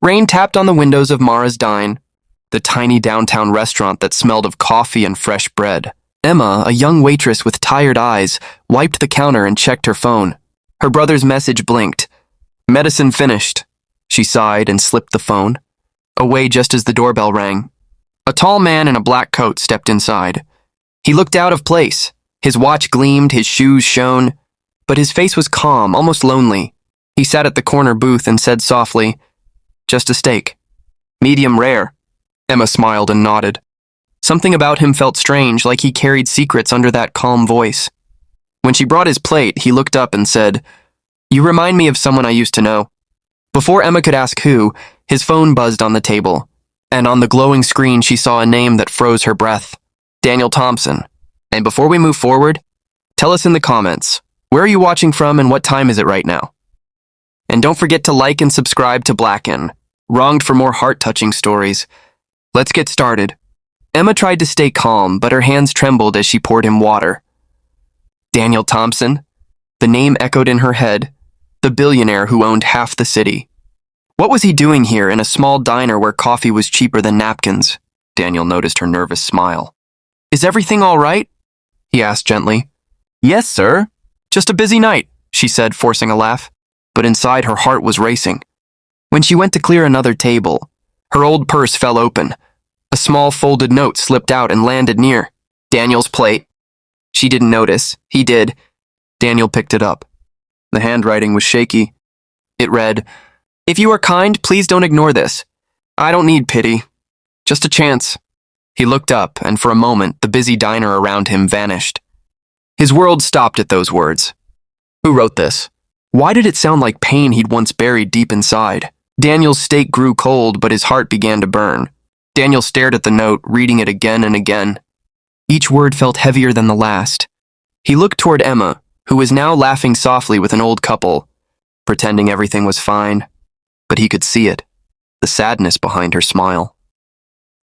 Rain tapped on the windows of Mara's Dine, the tiny downtown restaurant that smelled of coffee and fresh bread. Emma, a young waitress with tired eyes, wiped the counter and checked her phone. Her brother's message blinked. "Medicine finished." She sighed and slipped the phone away just as the doorbell rang. A tall man in a black coat stepped inside. He looked out of place. His watch gleamed, his shoes shone, but his face was calm, almost lonely. He sat at the corner booth and said softly, "Just a steak. Medium rare." Emma smiled and nodded. Something about him felt strange, like he carried secrets under that calm voice. When she brought his plate, he looked up and said, "You remind me of someone I used to know." Before Emma could ask who, his phone buzzed on the table, and on the glowing screen she saw a name that froze her breath. Daniel Thompson. And before we move forward, tell us in the comments, where are you watching from and what time is it right now? And don't forget to like and subscribe to Blacken, wronged for more heart-touching stories. Let's get started. Emma tried to stay calm, but her hands trembled as she poured him water. Daniel Thompson? The name echoed in her head, the billionaire who owned half the city. What was he doing here in a small diner where coffee was cheaper than napkins? Daniel noticed her nervous smile. "Is everything all right?" he asked gently. "Yes, sir. Just a busy night," she said, forcing a laugh. But inside her heart was racing. When she went to clear another table, her old purse fell open. A small folded note slipped out and landed near Daniel's plate. She didn't notice. He did. Daniel picked it up. The handwriting was shaky. It read, "If you are kind, please don't ignore this. I don't need pity. Just a chance." He looked up, and for a moment, the busy diner around him vanished. His world stopped at those words. Who wrote this? Why did it sound like pain he'd once buried deep inside? Daniel's steak grew cold, but his heart began to burn. Daniel stared at the note, reading it again and again. Each word felt heavier than the last. He looked toward Emma, who was now laughing softly with an old couple, pretending everything was fine. But he could see it, the sadness behind her smile.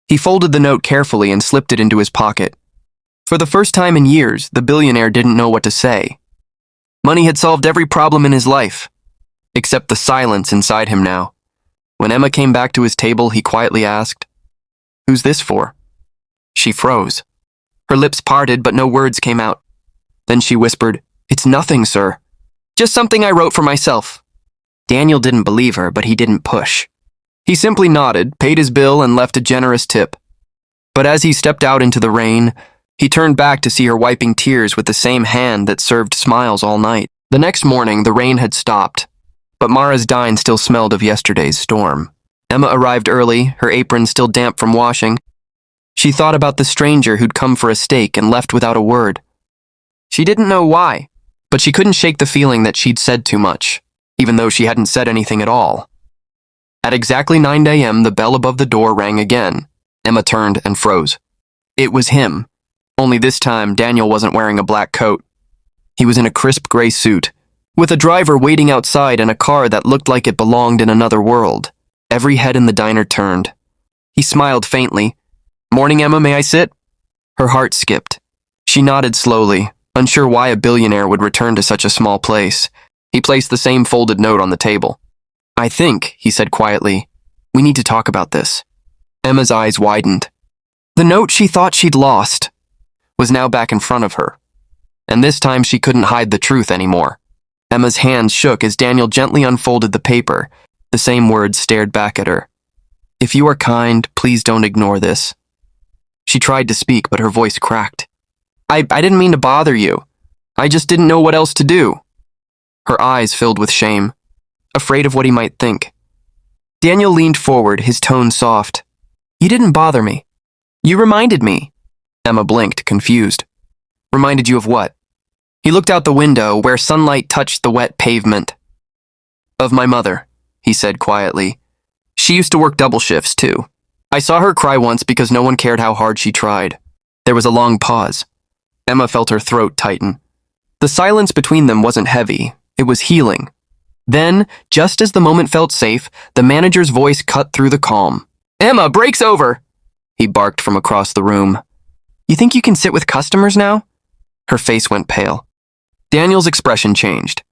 He folded the note carefully and slipped it into his pocket. For the first time in years, the billionaire didn't know what to say. Money had solved every problem in his life, except the silence inside him now. When Emma came back to his table, he quietly asked, "Who's this for?" She froze. Her lips parted, but no words came out. Then she whispered, "It's nothing, sir. Just something I wrote for myself." Daniel didn't believe her, but he didn't push. He simply nodded, paid his bill, and left a generous tip. But as he stepped out into the rain, he turned back to see her wiping tears with the same hand that served smiles all night. The next morning, the rain had stopped, but Mara's Dine still smelled of yesterday's storm. Emma arrived early, her apron still damp from washing. She thought about the stranger who'd come for a steak and left without a word. She didn't know why, but she couldn't shake the feeling that she'd said too much, even though she hadn't said anything at all. At exactly 9 a.m., the bell above the door rang again. Emma turned and froze. It was him. Only this time, Daniel wasn't wearing a black coat. He was in a crisp gray suit, with a driver waiting outside and a car that looked like it belonged in another world. Every head in the diner turned. He smiled faintly. "Morning, Emma, may I sit?" Her heart skipped. She nodded slowly, unsure why a billionaire would return to such a small place. He placed the same folded note on the table. "I think," he said quietly, "we need to talk about this." Emma's eyes widened. The note she thought she'd lost was now back in front of her, and this time she couldn't hide the truth anymore. Emma's hands shook as Daniel gently unfolded the paper. The same words stared back at her. "If you are kind, please don't ignore this." She tried to speak, but her voice cracked. I didn't mean to bother you. I just didn't know what else to do." Her eyes filled with shame, afraid of what he might think. Daniel leaned forward, his tone soft. "You didn't bother me. You reminded me." Emma blinked, confused. "Reminded you of what?" He looked out the window, where sunlight touched the wet pavement. "Of my mother," he said quietly. "She used to work double shifts, too. I saw her cry once because no one cared how hard she tried." There was a long pause. Emma felt her throat tighten. The silence between them wasn't heavy. It was healing. Then, just as the moment felt safe, the manager's voice cut through the calm. "Emma, break's over!" he barked from across the room. "You think you can sit with customers now?" Her face went pale. Daniel's expression changed.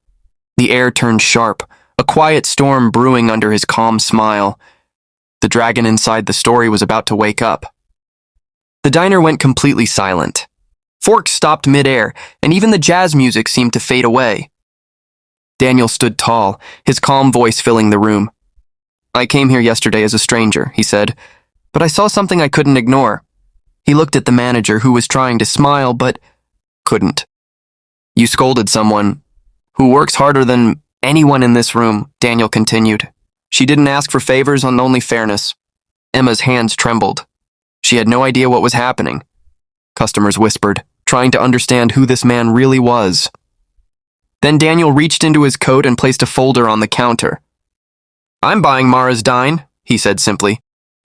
The air turned sharp, a quiet storm brewing under his calm smile. The dragon inside the story was about to wake up. The diner went completely silent. Forks stopped midair, and even the jazz music seemed to fade away. Daniel stood tall, his calm voice filling the room. "I came here yesterday as a stranger," he said, "but I saw something I couldn't ignore." He looked at the manager, who was trying to smile, but couldn't. "You scolded someone who works harder than anyone in this room," Daniel continued. "She didn't ask for favors, on only fairness." Emma's hands trembled. She had no idea what was happening. Customers whispered, trying to understand who this man really was. Then Daniel reached into his coat and placed a folder on the counter. "I'm buying Mara's Dine," he said simply.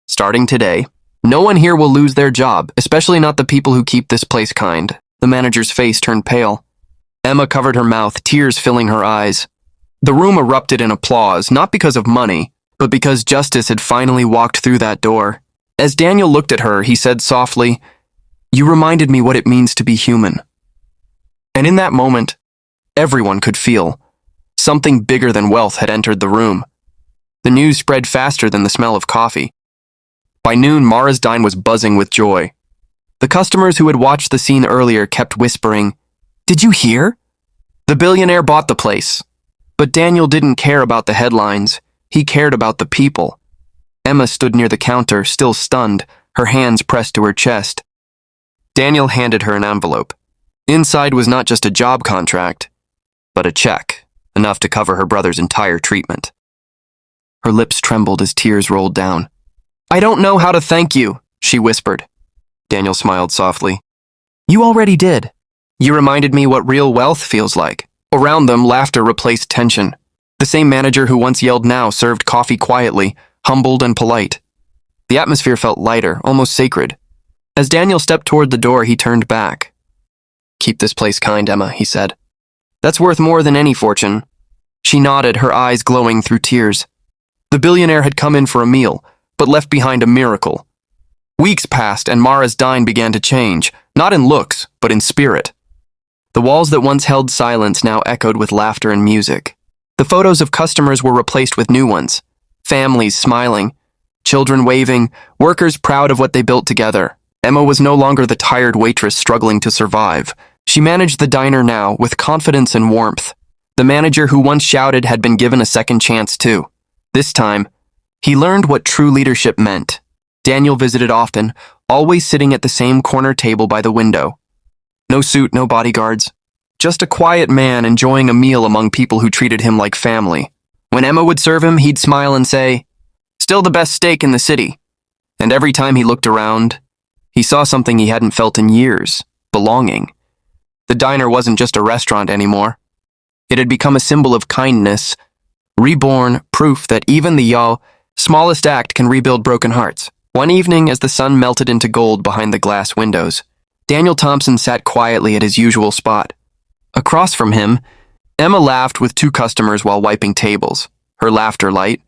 "Starting today, no one here will lose their job, especially not the people who keep this place kind." The manager's face turned pale. Emma covered her mouth, tears filling her eyes. The room erupted in applause, not because of money, but because justice had finally walked through that door. As Daniel looked at her, he said softly, "You reminded me what it means to be human." And in that moment, everyone could feel something bigger than wealth had entered the room. The news spread faster than the smell of coffee. By noon, Mara's Dine was buzzing with joy. The customers who had watched the scene earlier kept whispering, "Did you hear? The billionaire bought the place." But Daniel didn't care about the headlines. He cared about the people. Emma stood near the counter, still stunned, her hands pressed to her chest. Daniel handed her an envelope. Inside was not just a job contract, but a check, enough to cover her brother's entire treatment. Her lips trembled as tears rolled down. "I don't know how to thank you," she whispered. Daniel smiled softly. "You already did. You reminded me what real wealth feels like." Around them, laughter replaced tension. The same manager who once yelled now served coffee quietly, humbled and polite. The atmosphere felt lighter, almost sacred. As Daniel stepped toward the door, he turned back. "Keep this place kind, Emma," he said. "That's worth more than any fortune." She nodded, her eyes glowing through tears. The billionaire had come in for a meal, but left behind a miracle. Weeks passed, and Mara's Dine began to change, not in looks, but in spirit. The walls that once held silence now echoed with laughter and music. The photos of customers were replaced with new ones. Families smiling, children waving, workers proud of what they built together. Emma was no longer the tired waitress struggling to survive. She managed the diner now with confidence and warmth. The manager who once shouted had been given a second chance too. This time, he learned what true leadership meant. Daniel visited often, always sitting at the same corner table by the window. No suit, no bodyguards. Just a quiet man enjoying a meal among people who treated him like family. When Emma would serve him, he'd smile and say, "Still the best steak in the city." And every time he looked around, he saw something he hadn't felt in years: belonging. The diner wasn't just a restaurant anymore. It had become a symbol of kindness, reborn, proof that even the smallest act can rebuild broken hearts. One evening, as the sun melted into gold behind the glass windows, Daniel Thompson sat quietly at his usual spot. Across from him, Emma laughed with two customers while wiping tables, her laughter light,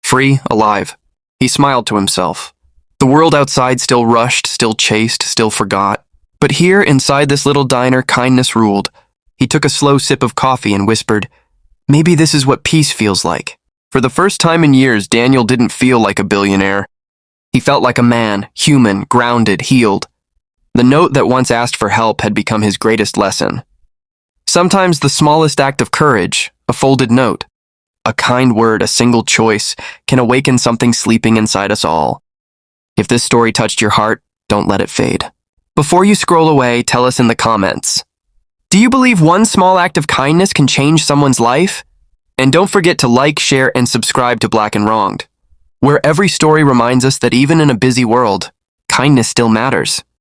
free, alive. He smiled to himself. The world outside still rushed, still chased, still forgot. But here, inside this little diner, kindness ruled. He took a slow sip of coffee and whispered, "Maybe this is what peace feels like." For the first time in years, Daniel didn't feel like a billionaire. He felt like a man, human, grounded, healed. The note that once asked for help had become his greatest lesson. Sometimes the smallest act of courage, a folded note, a kind word, a single choice, can awaken something sleeping inside us all. If this story touched your heart, don't let it fade. Before you scroll away, tell us in the comments. Do you believe one small act of kindness can change someone's life? And don't forget to like, share, and subscribe to Black and Wronged, where every story reminds us that even in a busy world, kindness still matters.